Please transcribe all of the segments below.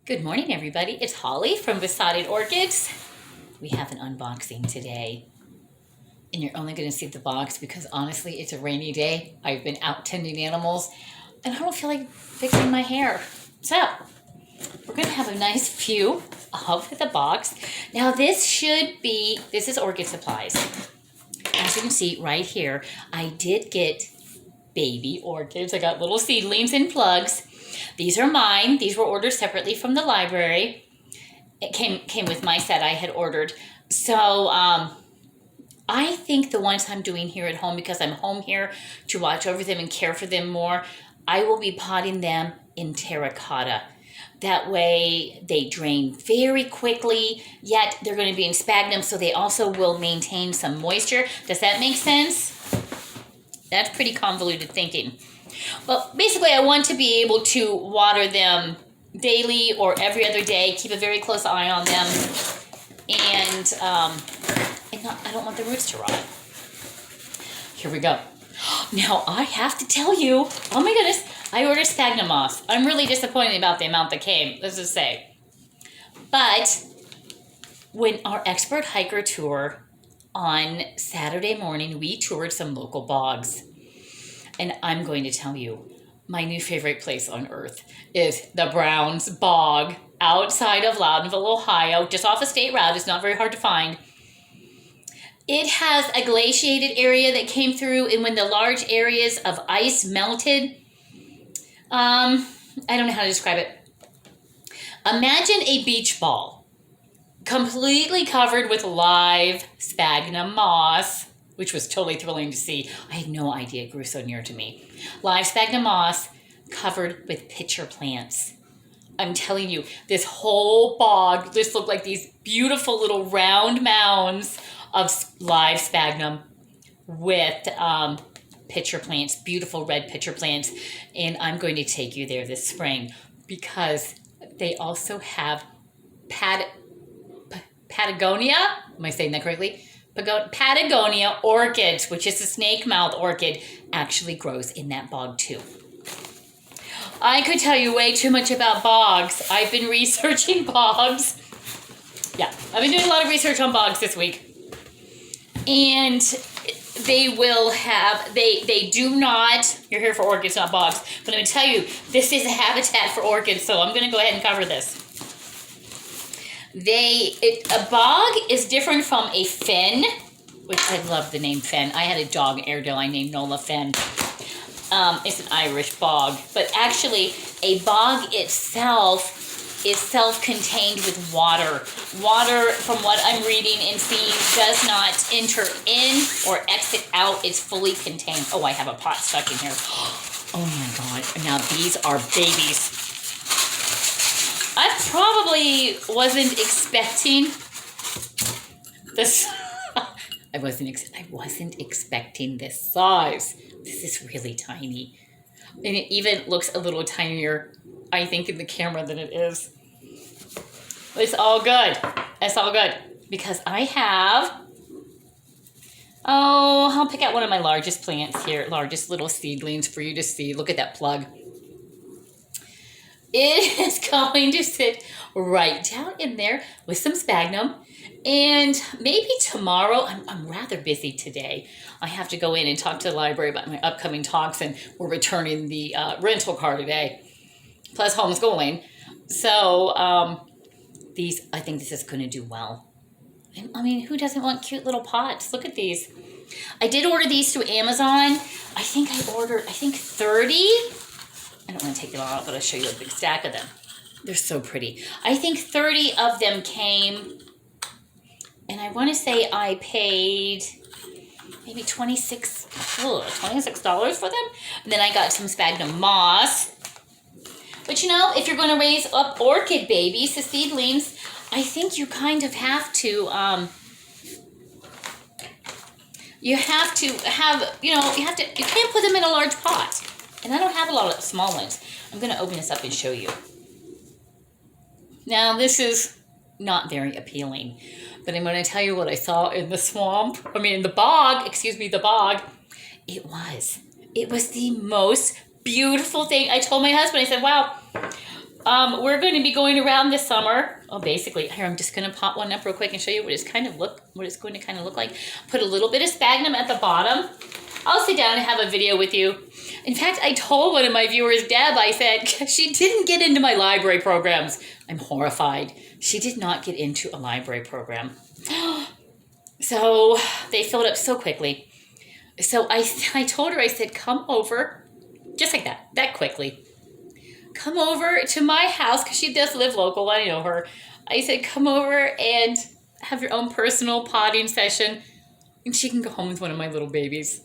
Good morning, everybody. It's Holly from Besotted Orchids. We have an unboxing today, and you're only going to see the box because honestly, it's a rainy day. I've been out tending animals, and I don't feel like fixing my hair. So, we're going to have a nice view of the box. Now, this is orchid supplies. As you can see right here, I did get baby orchids. I got little seedlings and plugs. These are mine. These were ordered separately from the library. It came with my set I had ordered. So I think the ones I'm doing here at home, because I'm home here to watch over them and care for them more, I will be potting them in terracotta. That way they drain very quickly, yet they're going to be in sphagnum, so they also will maintain some moisture. Does that make sense? That's pretty convoluted thinking. But basically, I want to be able to water them daily or every other day, keep a very close eye on them, and I don't want the roots to rot. Here we go. Now, I have to tell you, oh my goodness, I ordered sphagnum moss. I'm really disappointed about the amount that came, let's just say. But when our expert hiker tour on Saturday morning, we toured some local bogs. And I'm going to tell you, my new favorite place on earth is the Browns Bog outside of Loudonville, Ohio, just off a state route. It's not very hard to find. It has a glaciated area that came through, and when the large areas of ice melted, I don't know how to describe it. Imagine a beach ball completely covered with live sphagnum moss, which was totally thrilling to see. I had no idea it grew so near to me. Live sphagnum moss covered with pitcher plants. I'm telling you, this whole bog just looked like these beautiful little round mounds of live sphagnum with pitcher plants, beautiful red pitcher plants. And I'm going to take you there this spring because they also have Patagonia. Am I saying that correctly? Patagonia orchids, which is a snake mouth orchid, actually grows in that bog too. I could tell you way too much about bogs. I've been researching bogs. Yeah, I've been doing a lot of research on bogs this week. And they do not, you're here for orchids, not bogs, but I'm going to tell you, this is a habitat for orchids, so I'm going to go ahead and cover this. A bog is different from a fen, which I love the name fen. I had a dog, Airedale, I named Nola Fen. It's an Irish bog, but actually a bog itself is self-contained with water. Water, from what I'm reading and seeing, does not enter in or exit out. It's fully contained. Oh, I have a pot stuck in here. Oh my God. Now these are babies. I probably wasn't expecting this. I wasn't expecting this size. This is really tiny. And it even looks a little tinier, I think, in the camera than it is. It's all good. It's all good. Because I have, I'll pick out one of my largest plants here, largest little seedlings for you to see. Look at that plug. It is going to sit right down in there with some sphagnum. And maybe tomorrow, I'm rather busy today. I have to go in and talk to the library about my upcoming talks, and we're returning the rental car today, plus homeschooling. So I think this is going to do well. I mean, who doesn't want cute little pots? Look at these. I did order these through Amazon. I think I ordered 30. I don't want to take them all out, but I'll show you a big stack of them. They're so pretty. I think 30 of them came, and I want to say I paid maybe $26 for them. And then I got some sphagnum moss. But you know, if you're going to raise up orchid babies, the seedlings, I think you kind of have to, you can't put them in a large pot. And I don't have a lot of small ones. I'm going to open this up and show you. Now, this is not very appealing, but I'm going to tell you what I saw in the the bog. It was the most beautiful thing. I told my husband, I said, wow, We're going to be going around this summer. Oh, basically, here, I'm just going to pop one up real quick and show you what it's going to kind of look like. Put a little bit of sphagnum at the bottom. I'll sit down and have a video with you. In fact, I told one of my viewers, Deb, I said, she didn't get into my library programs. I'm horrified. She did not get into a library program. So they filled up so quickly. So I told her, I said, come over, just like that quickly. Come over to my house, because she does live local, I know her. I said, come over and have your own personal potting session, and she can go home with one of my little babies.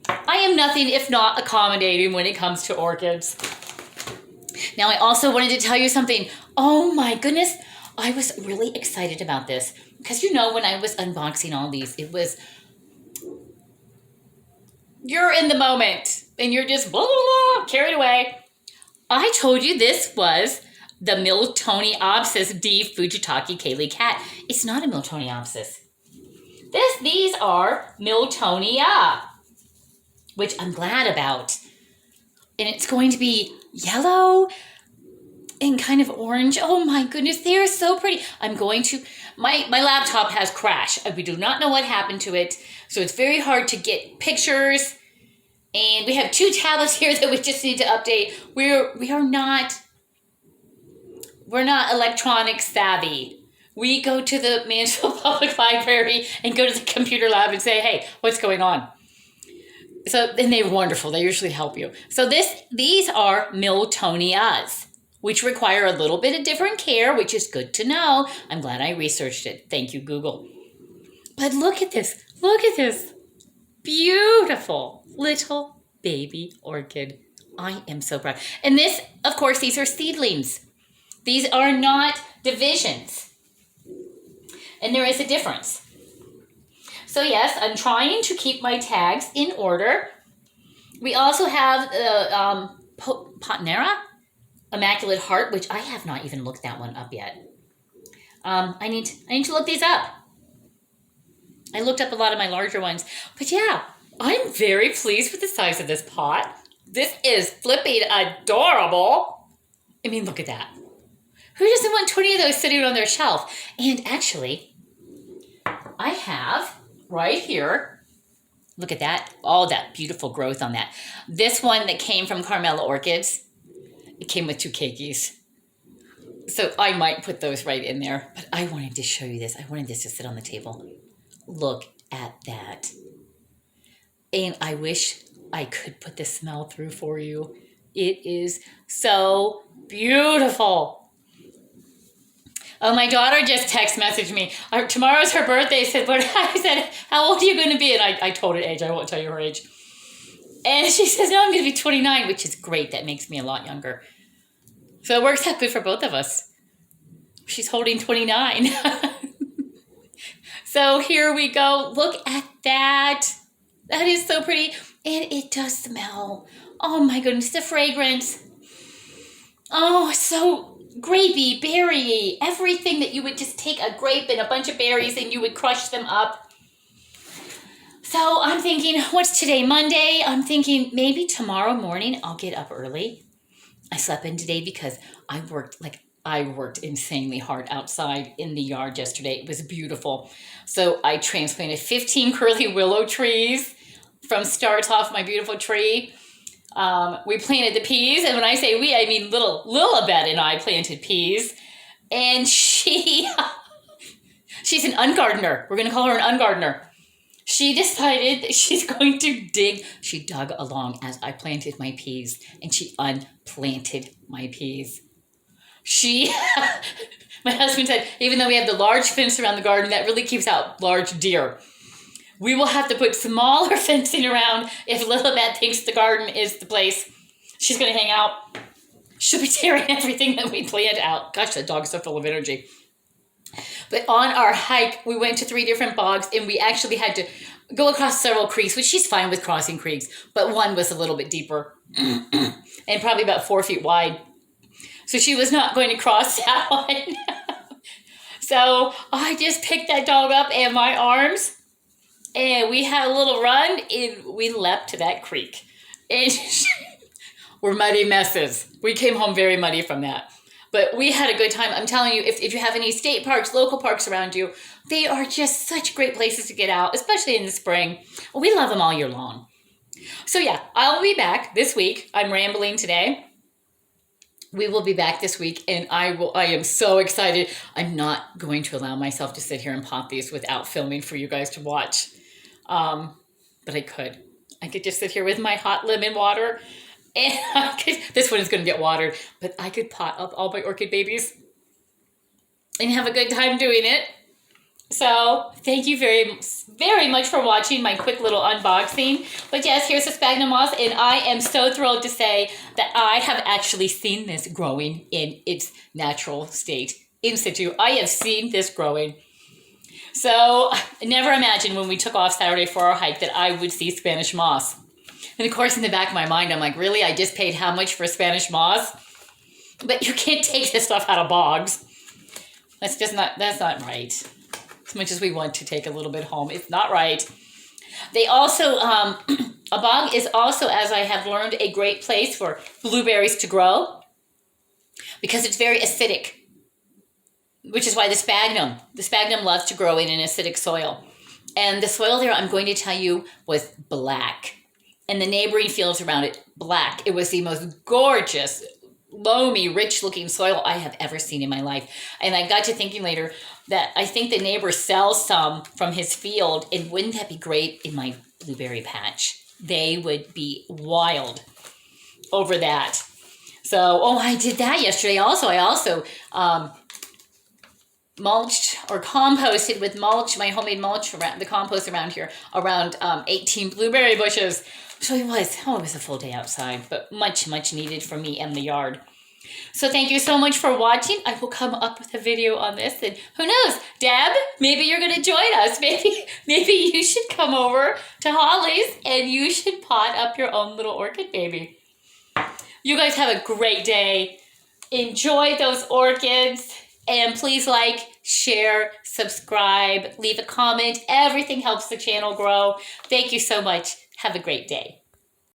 I am nothing if not accommodating when it comes to orchids. Now, I also wanted to tell you something. Oh my goodness, I was really excited about this, because you know, when I was unboxing all these, it was, you're in the moment, and you're just blah, blah, blah, carried away. I told you this was the Miltoniopsis D. Fujitaki Kaylee cat. It's not a Miltoniopsis. These are Miltonia, which I'm glad about. And it's going to be yellow and kind of orange. Oh my goodness, they are so pretty. I'm going to, my laptop has crashed. We do not know what happened to it. So it's very hard to get pictures. And we have 2 tablets here that we just need to update. We're not electronic savvy. We go to the Mansfield Public Library and go to the computer lab and say, hey, what's going on? So, and they're wonderful. They usually help you. So these are Miltonias, which require a little bit of different care, which is good to know. I'm glad I researched it. Thank you, Google. But look at this. Look at this. Beautiful little baby orchid. I am so proud. And this, of course, these are seedlings. These are not divisions. And there is a difference. So yes, I'm trying to keep my tags in order. We also have the Potnera Immaculate Heart, which I have not even looked that one up yet. I need to look these up. I looked up a lot of my larger ones. But yeah, I'm very pleased with the size of this pot. This is flipping adorable. I mean, look at that. Who doesn't want 20 of those sitting on their shelf? And actually, I have right here, look at that, all that beautiful growth on that. This one that came from Carmela Orchids, it came with 2 keikis. So I might put those right in there. But I wanted to show you this. I wanted this to sit on the table. Look at that. And I wish I could put the smell through for you. It is so beautiful. Oh, my daughter just text messaged me. Tomorrow's her birthday. I said, how old are you going to be? And I told her age. I won't tell you her age. And she says, no, I'm going to be 29, which is great. That makes me a lot younger. So it works out good for both of us. She's holding 29. So here we go. Look at that. That is so pretty. And it does smell. Oh my goodness, the fragrance. Oh, so grapey, berry, everything that you would just take a grape and a bunch of berries and you would crush them up. So I'm thinking, what's today, Monday? I'm thinking maybe tomorrow morning I'll get up early. I slept in today because I worked insanely hard outside in the yard yesterday. It was beautiful. So I transplanted 15 curly willow trees from starts off my beautiful tree. We planted the peas. And when I say we, I mean little Lilibet and I planted peas. And she's an ungardener. We're going to call her an ungardener. She decided that she's going to dig. She dug along as I planted my peas. And she unplanted my peas. My husband said, even though we have the large fence around the garden, that really keeps out large deer. We will have to put smaller fencing around if Lilibet thinks the garden is the place she's going to hang out. She'll be tearing everything that we planned out. Gosh, that dog's so full of energy. But on our hike, we went to 3 different bogs, and we actually had to go across several creeks, which she's fine with crossing creeks, but one was a little bit deeper and probably about 4 feet wide. So she was not going to cross that one. So I just picked that dog up in my arms, and we had a little run, and we leapt to that creek. And were muddy messes. We came home very muddy from that. But we had a good time. I'm telling you, if you have any state parks, local parks around you, they are just such great places to get out, especially in the spring. We love them all year long. So yeah, I'll be back this week. I'm rambling today. We will be back this week, and I am so excited. I'm not going to allow myself to sit here and pop these without filming for you guys to watch. But I could. I could just sit here with my hot lemon water, and this one is going to get watered, but I could pot up all my orchid babies and have a good time doing it. So thank you very, very much for watching my quick little unboxing. But yes, here's the sphagnum moss, and I am so thrilled to say that I have actually seen this growing in its natural state, in situ. I have seen this growing. So I never imagined when we took off Saturday for our hike that I would see Spanish moss. And of course, in the back of my mind, I'm like, really? I just paid how much for Spanish moss? But you can't take this stuff out of bogs. That's not right. As much as we want to take a little bit home, it's not right. They also, a bog is also, as I have learned, a great place for blueberries to grow because it's very acidic, which is why the sphagnum loves to grow in an acidic soil. And the soil there, I'm going to tell you, was black. And the neighboring fields around it, black. It was the most gorgeous, loamy, rich-looking soil I have ever seen in my life. And I got to thinking later that I think the neighbor sells some from his field, and wouldn't that be great in my blueberry patch? They would be wild over that. So, I did that yesterday also. I also mulched or composted with mulch, my homemade mulch, around the compost around here, around 18 blueberry bushes. So it was a full day outside, but much, much needed for me and the yard. So thank you so much for watching. I will come up with a video on this, and who knows, Deb, maybe you're going to join us. Maybe you should come over to Holly's and you should pot up your own little orchid baby. You guys have a great day. Enjoy those orchids, and please like, share, subscribe, leave a comment. Everything helps the channel grow. Thank you so much. Have a great day.